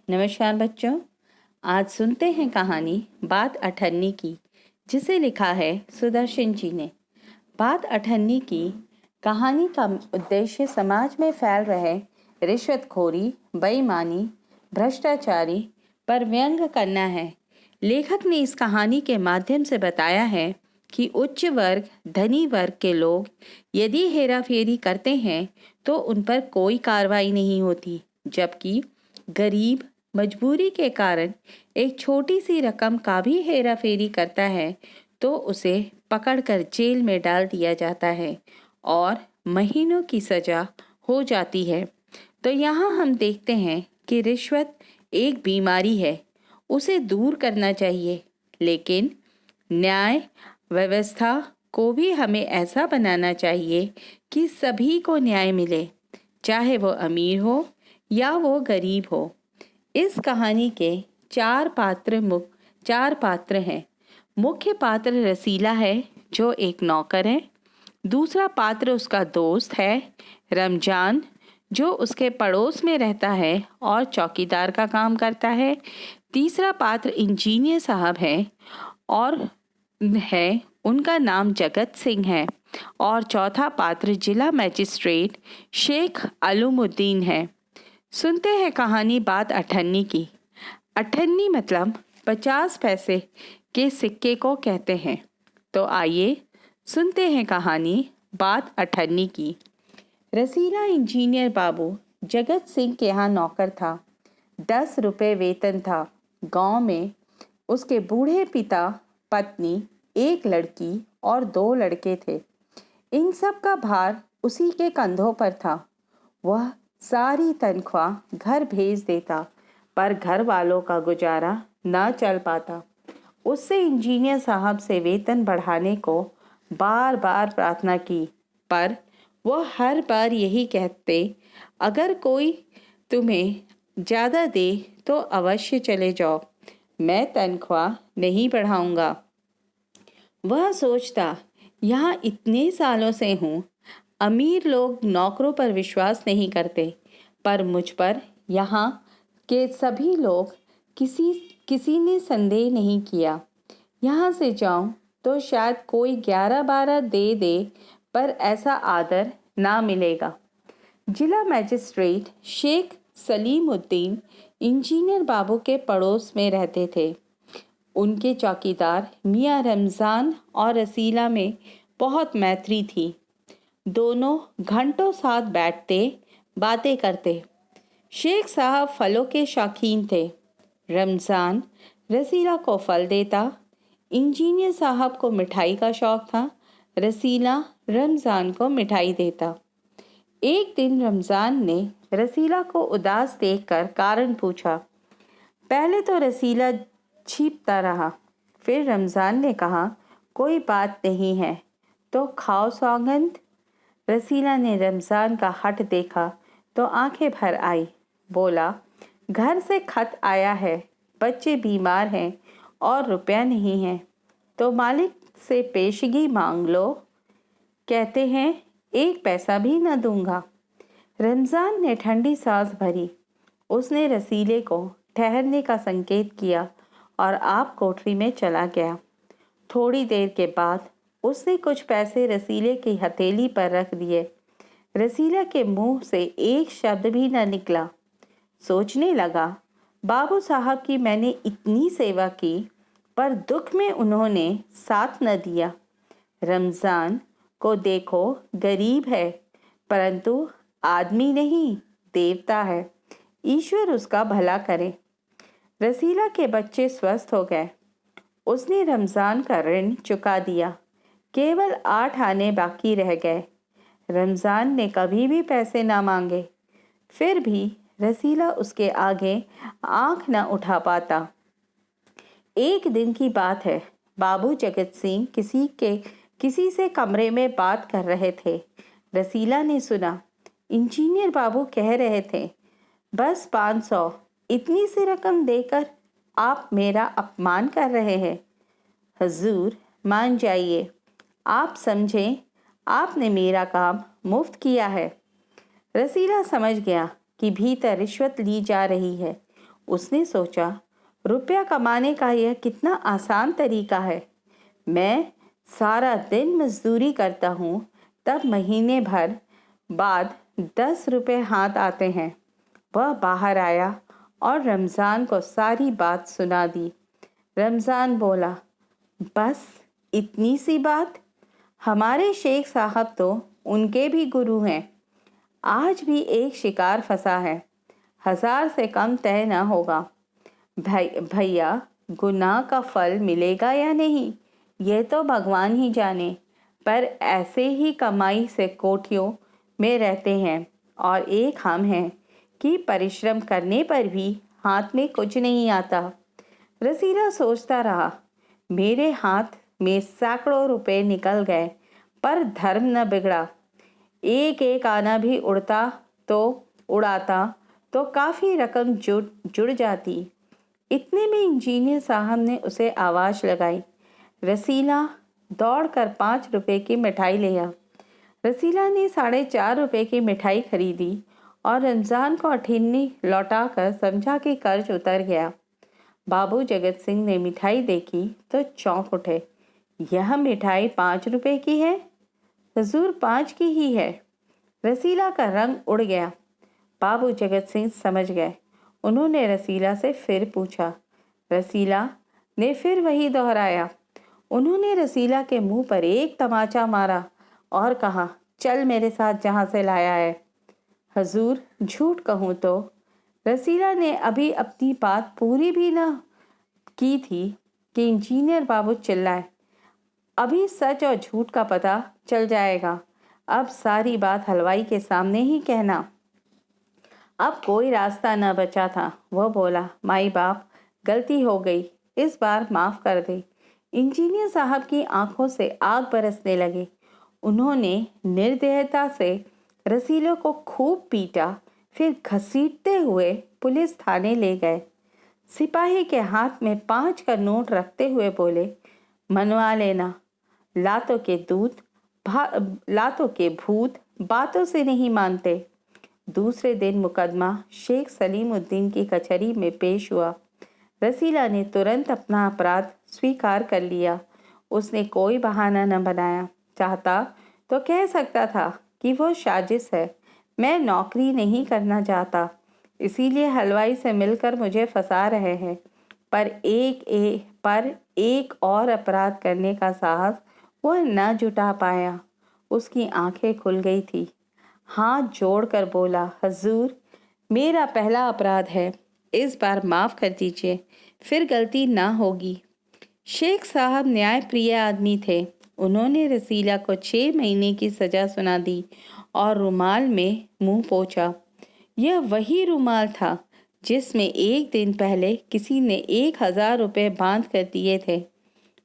नमस्कार बच्चों। आज सुनते हैं कहानी बात अठन्नी की, जिसे लिखा है सुदर्शन जी ने। बात अठन्नी की कहानी का उद्देश्य समाज में फैल रहे रिश्वतखोरी, बेईमानी, भ्रष्टाचारी पर व्यंग करना है। लेखक ने इस कहानी के माध्यम से बताया है कि उच्च वर्ग, धनी वर्ग के लोग यदि हेराफेरी करते हैं तो उन पर कोई कार्रवाई नहीं होती, जबकि गरीब मजबूरी के कारण एक छोटी सी रकम का भी हेराफेरी करता है तो उसे पकड़कर जेल में डाल दिया जाता है और महीनों की सजा हो जाती है। तो यहाँ हम देखते हैं कि रिश्वत एक बीमारी है, उसे दूर करना चाहिए, लेकिन न्याय व्यवस्था को भी हमें ऐसा बनाना चाहिए कि सभी को न्याय मिले, चाहे वो अमीर हो या वो गरीब हो। इस कहानी के चार पात्र हैं। मुख्य पात्र रसीला है, जो एक नौकर है। दूसरा पात्र उसका दोस्त है रमजान, जो उसके पड़ोस में रहता है और चौकीदार का काम करता है। तीसरा पात्र इंजीनियर साहब है और उनका नाम जगत सिंह है। और चौथा पात्र जिला मजिस्ट्रेट शेख अलुमुद्दीन है। सुनते हैं कहानी बात अठन्नी की। अठन्नी मतलब 50 पैसे के सिक्के को कहते हैं। तो आइए सुनते हैं कहानी बात अठन्नी की। रसीला इंजीनियर बाबू जगत सिंह के यहाँ नौकर था। 10 रुपये वेतन था। गांव में उसके बूढ़े पिता, पत्नी, एक लड़की और 2 लड़के थे। इन सब का भार उसी के कंधों पर था। वह सारी तनख्वाह घर भेज देता, पर घर वालों का गुजारा न चल पाता। उससे इंजीनियर साहब से वेतन बढ़ाने को बार बार प्रार्थना की, पर वह हर बार यही कहते, अगर कोई तुम्हें ज़्यादा दे तो अवश्य चले जाओ, मैं तनख्वाह नहीं बढ़ाऊंगा। वह सोचता, यहाँ इतने सालों से हूँ, अमीर लोग नौकरों पर विश्वास नहीं करते, पर मुझ पर यहाँ के सभी लोग किसी ने संदेह नहीं किया। यहाँ से जाऊं तो शायद कोई 11-12 दे दे, पर ऐसा आदर ना मिलेगा। जिला मजिस्ट्रेट शेख सलीमुद्दीन इंजीनियर बाबू के पड़ोस में रहते थे। उनके चौकीदार मियाँ रमज़ान और रसीला में बहुत मैत्री थी। दोनों घंटों साथ बैठते, बातें करते। शेख साहब फलों के शौकीन थे। रमज़ान रसीला को फल देता। इंजीनियर साहब को मिठाई का शौक था। रसीला रमज़ान को मिठाई देता। एक दिन रमज़ान ने रसीला को उदास देखकर कारण पूछा। पहले तो रसीला छिपता रहा, फिर रमज़ान ने कहा, कोई बात नहीं है तो खाओ सौगंध। रसीला ने रमज़ान का हट देखा तो आंखें भर आई। बोला, घर से खत आया है, बच्चे बीमार हैं और रुपया नहीं है, तो मालिक से पेशगी मांग लो। कहते हैं 1 पैसा भी न दूंगा। रमज़ान ने ठंडी सांस भरी। उसने रसीले को ठहरने का संकेत किया और आप कोठरी में चला गया। थोड़ी देर के बाद उसने कुछ पैसे रसीले की हथेली पर रख दिए। रसीला के मुंह से एक शब्द भी न निकला। सोचने लगा, बाबू साहब की मैंने इतनी सेवा की, पर दुख में उन्होंने साथ न दिया। रमज़ान को देखो, गरीब है, परंतु आदमी नहीं, देवता है। ईश्वर उसका भला करे। रसीला के बच्चे स्वस्थ हो गए। उसने रमज़ान का ऋण चुका दिया। केवल 8 आने बाकी रह गए। रमज़ान ने कभी भी पैसे ना मांगे, फिर भी रसीला उसके आगे आंख न उठा पाता। एक दिन की बात है। बाबू जगत सिंह किसी से कमरे में बात कर रहे थे। रसीला ने सुना। इंजीनियर बाबू कह रहे थे, बस 500, इतनी सी रकम देकर आप मेरा अपमान कर रहे हैं। हजूर मान जाइए, आप समझें, आपने मेरा काम मुफ्त किया है। रसीला समझ गया कि भीतर रिश्वत ली जा रही है। उसने सोचा, रुपया कमाने का यह कितना आसान तरीका है। मैं सारा दिन मजदूरी करता हूँ, तब महीने भर बाद 10 रुपये हाथ आते हैं। वह बाहर आया और रमज़ान को सारी बात सुना दी। रमज़ान बोला, बस इतनी सी बात? हमारे शेख साहब तो उनके भी गुरु हैं। आज भी एक शिकार फंसा है, 1000 से कम तय न होगा। भैया, गुनाह का फल मिलेगा या नहीं ये तो भगवान ही जाने, पर ऐसे ही कमाई से कोठियों में रहते हैं और एक हम हैं कि परिश्रम करने पर भी हाथ में कुछ नहीं आता। रसीला सोचता रहा, मेरे हाथ में सैकड़ों रुपए निकल गए, पर धर्म न बिगड़ा। एक एक आना भी उड़ाता तो काफ़ी रकम जुड़ जाती। इतने में इंजीनियर साहब ने उसे आवाज़ लगाई। रसीला दौड़कर 5 रुपए की मिठाई ले आ। रसीला ने 4.5 रुपए की मिठाई खरीदी और रमज़ान को अठन्नी लौटाकर समझा कि कर्ज उतर गया। बाबू जगत सिंह ने मिठाई देखी तो चौंक उठे। यह मिठाई 5 रुपए की है? हुजूर 5 की ही है। रसीला का रंग उड़ गया। बाबू जगत सिंह समझ गए। उन्होंने रसीला से फिर पूछा। रसीला ने फिर वही दोहराया। उन्होंने रसीला के मुंह पर एक तमाचा मारा और कहा, चल मेरे साथ जहाँ से लाया है। हुजूर, झूठ कहूँ तो रसीला ने अभी अपनी बात पूरी भी न की थी कि इंजीनियर बाबू चिल्लाए, अभी सच और झूठ का पता चल जाएगा। अब सारी बात हलवाई के सामने ही कहना। अब कोई रास्ता न बचा था। वह बोला, माई बाप, गलती हो गई, इस बार माफ़ कर दे। इंजीनियर साहब की आंखों से आग बरसने लगे। उन्होंने निर्दयता से रसीलों को खूब पीटा, फिर घसीटते हुए पुलिस थाने ले गए। सिपाही के हाथ में 5 का नोट रखते हुए बोले, मनवा लेना, लातों के भूत बातों से नहीं मानते। दूसरे दिन मुकदमा शेख सलीमुद्दीन की कचहरी में पेश हुआ। रसीला ने तुरंत अपना अपराध स्वीकार कर लिया। उसने कोई बहाना न बनाया। चाहता तो कह सकता था कि वो साजिश है, मैं नौकरी नहीं करना चाहता, इसीलिए हलवाई से मिलकर मुझे फंसा रहे हैं। पर एक और अपराध करने का साहस वह न जुटा पाया। उसकी आंखें खुल गई थी। हाथ जोड़कर बोला, हुजूर, मेरा पहला अपराध है, इस बार माफ़ कर दीजिए, फिर गलती ना होगी। शेख साहब न्यायप्रिय आदमी थे। उन्होंने रसीला को 6 महीने की सज़ा सुना दी और रुमाल में मुंह पोंछा। यह वही रुमाल था जिसमें एक दिन पहले किसी ने 1000 रुपये बांध कर दिए थे।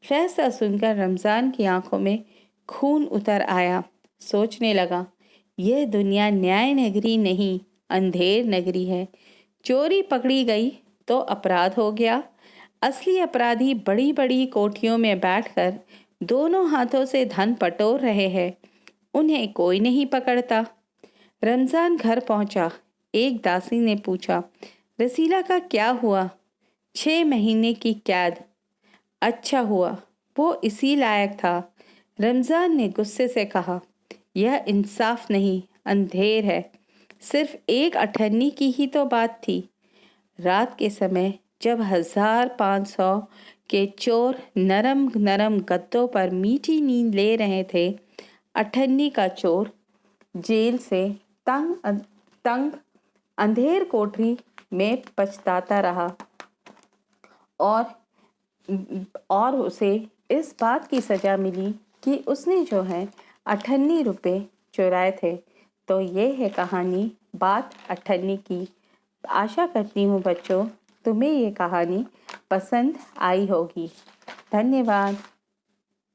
फैसला सुनकर रमज़ान की आंखों में खून उतर आया। सोचने लगा, यह दुनिया न्याय नगरी नहीं, अंधेर नगरी है। चोरी पकड़ी गई तो अपराध हो गया। असली अपराधी बड़ी बड़ी कोठियों में बैठकर दोनों हाथों से धन पटोर रहे हैं, उन्हें कोई नहीं पकड़ता। रमज़ान घर पहुंचा। एक दासी ने पूछा, रसीला का क्या हुआ? 6 महीने की कैद। अच्छा हुआ, वो इसी लायक था। रमज़ान ने गुस्से से कहा, यह इंसाफ नहीं, अंधेर है। सिर्फ एक अठन्नी की ही तो बात थी। रात के समय जब 1500 के चोर नरम नरम गद्दों पर मीठी नींद ले रहे थे, अठन्नी का चोर जेल से तंग अंधेर कोठरी में पछताता रहा और उसे इस बात की सज़ा मिली कि उसने जो है 98 रुपये चुराए थे। तो ये है कहानी बात 98 की। आशा करती हूँ बच्चों तुम्हें ये कहानी पसंद आई होगी। धन्यवाद।